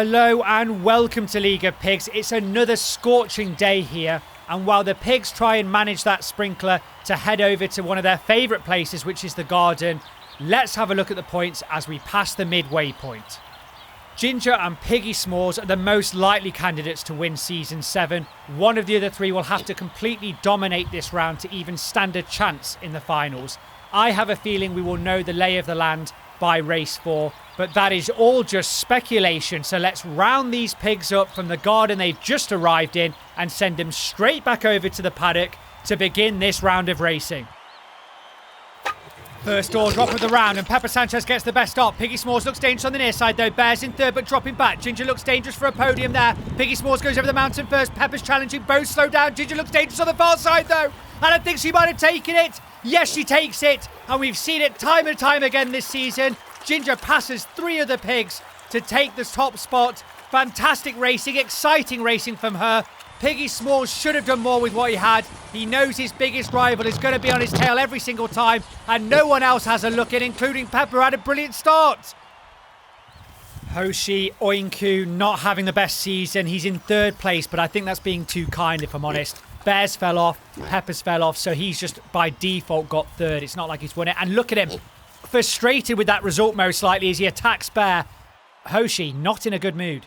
Hello and welcome to League of Pigs. It's another scorching day here, and while the pigs try and manage that sprinkler to head over to one of their favourite places, which is the garden, let's have a look at the points as we pass the midway point. Ginger and Piggy Smalls are the most likely candidates to win Season 7. One of the other three will have to completely dominate this round to even stand a chance in the finals. I have a feeling we will know the lay of the land by race 4, but that is all just speculation, so let's round these pigs up from the garden they've just arrived in and send them straight back over to the paddock to begin this round of racing. First door drop of the round, and Pepper Sanchez gets the best start. Piggy Smalls looks dangerous on the near side though. Bear's in third but dropping back. Ginger looks dangerous for a podium there. Piggy Smalls goes over the mountain first. Pepper's challenging, both slow down. Ginger looks dangerous on the far side though, and I think she might have taken it. Yes, she takes it, and we've seen it time and time again this season. Ginger passes three other pigs to take the top spot. Fantastic racing, exciting racing from her. Piggy Smalls should have done more with what he had. He knows his biggest rival is going to be on his tail every single time, and no one else has a look in, including Pepper, had a brilliant start. Hoshi, Oinku, not having the best season. He's in third place, but I think that's being too kind, if I'm honest. Bears fell off, Peppers fell off, so he's just by default got third. It's not like he's won it. And look at him, frustrated with that result most likely as he attacks Bear. Hoshi, not in a good mood.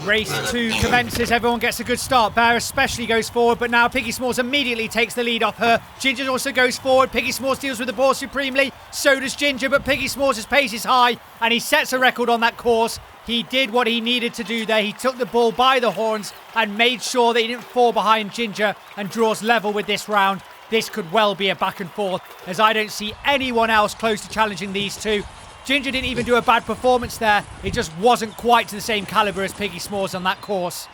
Race 2 commences. Everyone gets a good start. Bear especially goes forward, but now Piggy Smalls immediately takes the lead off her. Ginger also goes forward. Piggy Smalls deals with the ball supremely. So does Ginger, but Piggy Smalls' pace is high, and he sets a record on that course. He did what he needed to do there. He took the ball by the horns and made sure that he didn't fall behind Ginger, and draws level with this round. This could well be a back and forth, as I don't see anyone else close to challenging these two. Ginger didn't even do a bad performance there. It just wasn't quite to the same calibre as Piggy Smalls on that course.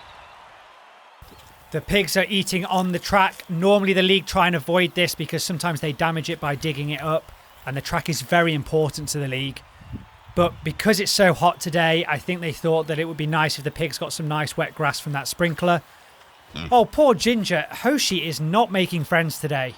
The pigs are eating on the track. Normally the league try and avoid this because sometimes they damage it by digging it up, and the track is very important to the league. But because it's so hot today, I think they thought that it would be nice if the pigs got some nice wet grass from that sprinkler. Oh, poor Ginger. Hoshi is not making friends today.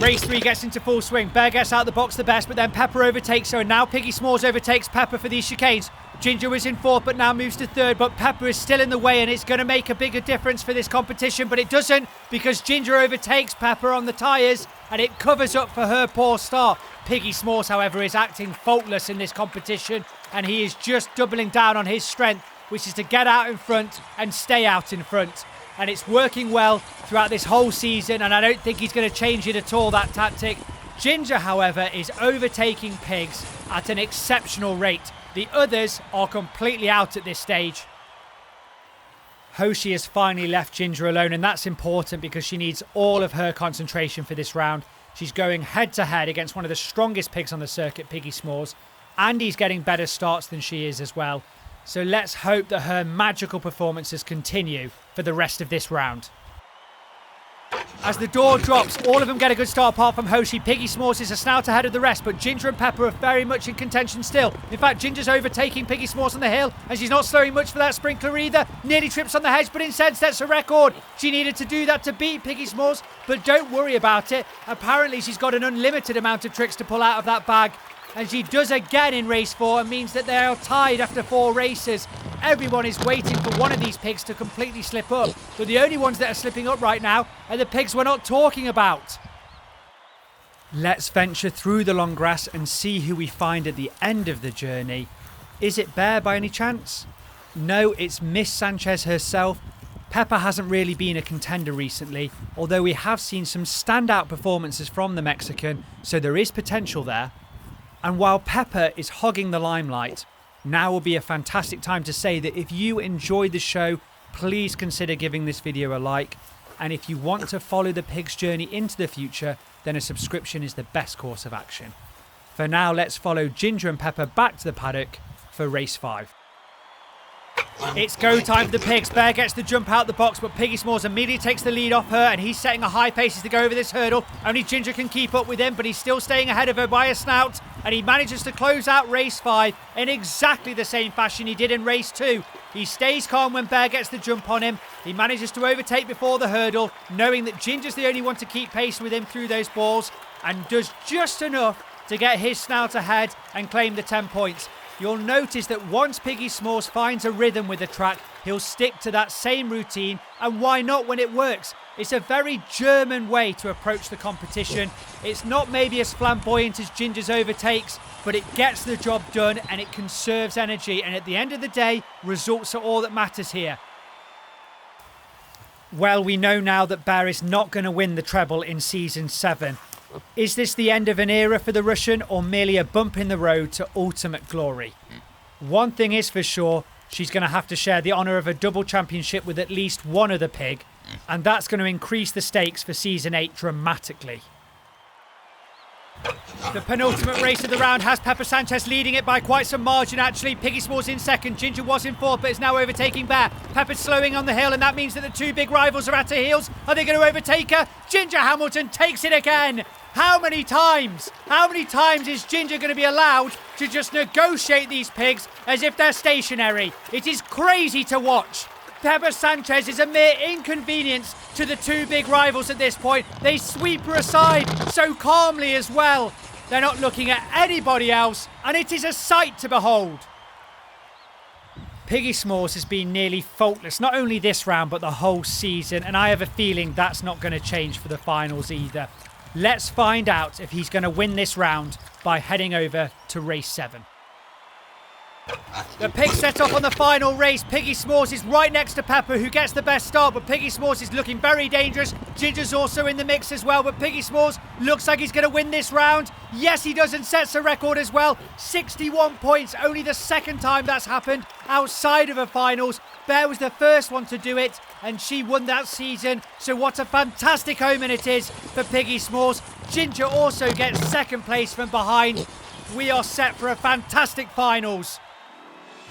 Race 3 gets into full swing. Bear gets out the box the best, but then Pepper overtakes her, and now Piggy Smalls overtakes Pepper for these chicanes. Ginger was in fourth but now moves to third, but Pepper is still in the way, and it's going to make a bigger difference for this competition, but it doesn't, because Ginger overtakes Pepper on the tyres and it covers up for her poor start. Piggy Smalls, however, is acting faultless in this competition, and he is just doubling down on his strength, which is to get out in front and stay out in front. And it's working well throughout this whole season, and I don't think he's going to change it at all, that tactic. Ginger, however, is overtaking pigs at an exceptional rate. The others are completely out at this stage. Hoshi has finally left Ginger alone, and that's important because she needs all of her concentration for this round. She's going head-to-head against one of the strongest pigs on the circuit, Piggy Smalls, and he's getting better starts than she is as well. So let's hope that her magical performances continue for the rest of this round. As the door drops, all of them get a good start apart from Hoshi. Piggy Smalls is a snout ahead of the rest, but Ginger and Pepper are very much in contention still. In fact, Ginger's overtaking Piggy Smalls on the hill, and she's not slowing much for that sprinkler either. Nearly trips on the hedge, but instead sets a record. She needed to do that to beat Piggy Smalls, but don't worry about it. Apparently she's got an unlimited amount of tricks to pull out of that bag. And she does again in race 4, and means that they are tied after 4 races. Everyone is waiting for one of these pigs to completely slip up, but the only ones that are slipping up right now are the pigs we're not talking about. Let's venture through the long grass and see who we find at the end of the journey. Is it Bear by any chance? No, it's Miss Sanchez herself. Pepper hasn't really been a contender recently, although we have seen some standout performances from the Mexican, so there is potential there. And while Pepper is hogging the limelight, now will be a fantastic time to say that if you enjoyed the show, please consider giving this video a like. And if you want to follow the pig's journey into the future, then a subscription is the best course of action. For now, let's follow Ginger and Pepper back to the paddock for race 5. It's go time for the pigs. Bear gets the jump out the box, but Piggy Smalls immediately takes the lead off her, and he's setting a high pace to go over this hurdle. Only Ginger can keep up with him, but he's still staying ahead of her by a snout, and he manages to close out race 5 in exactly the same fashion he did in race 2. He stays calm when Bear gets the jump on him. He manages to overtake before the hurdle, knowing that Ginger's the only one to keep pace with him through those balls, and does just enough to get his snout ahead and claim the 10 points. you'll notice that once Piggy Smalls finds a rhythm with the track, he'll stick to that same routine, and why not when it works? It's a very German way to approach the competition. It's not maybe as flamboyant as Ginger's overtakes, but it gets the job done and it conserves energy, and at the end of the day, results are all that matters here. Well, we know now that Bear is not going to win the treble in Season 7. Is this the end of an era for the Russian, or merely a bump in the road to ultimate glory? One thing is for sure, she's going to have to share the honour of a double championship with at least one other pig, and that's going to increase the stakes for Season 8 dramatically. The penultimate race of the round has Pepper Sanchez leading it by quite some margin actually. Piggy Smalls in second, Ginger was in fourth but is now overtaking Bear. Pepper's slowing on the hill and that means that the two big rivals are at her heels. Are they going to overtake her? Ginger Hamilton takes it again. How many times? How many times is Ginger going to be allowed to just negotiate these pigs as if they're stationary? It is crazy to watch. Pepper Sanchez is a mere inconvenience to the two big rivals at this point. They sweep her aside so calmly as well. They're not looking at anybody else, and it is a sight to behold. Piggy Smalls has been nearly faultless, not only this round, but the whole season, and I have a feeling that's not going to change for the finals either. Let's find out if he's going to win this round by heading over to race 7. The pigs set off on the final race. Piggy Smalls is right next to Pepper, who gets the best start, but Piggy Smalls is looking very dangerous. Ginger's also in the mix as well, but Piggy Smalls looks like he's going to win this round. Yes, he does, and sets a record as well. 61 points, only the second time that's happened outside of a finals. Bear was the first one to do it, and she won that season, so what a fantastic omen it is for Piggy Smalls. Ginger also gets second place from behind. We are set for a fantastic finals.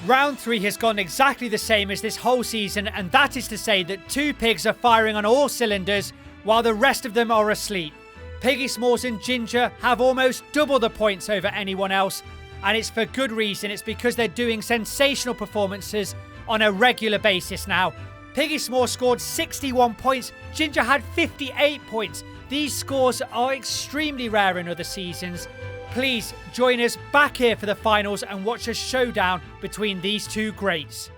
Round 3 has gone exactly the same as this whole season, and that is to say that two pigs are firing on all cylinders while the rest of them are asleep. Piggy Smalls and Ginger have almost double the points over anyone else, and it's for good reason. It's because they're doing sensational performances on a regular basis now. Piggy Smalls scored 61 points, Ginger had 58 points. These scores are extremely rare in other seasons. Please join us back here for the finals and watch a showdown between these two greats.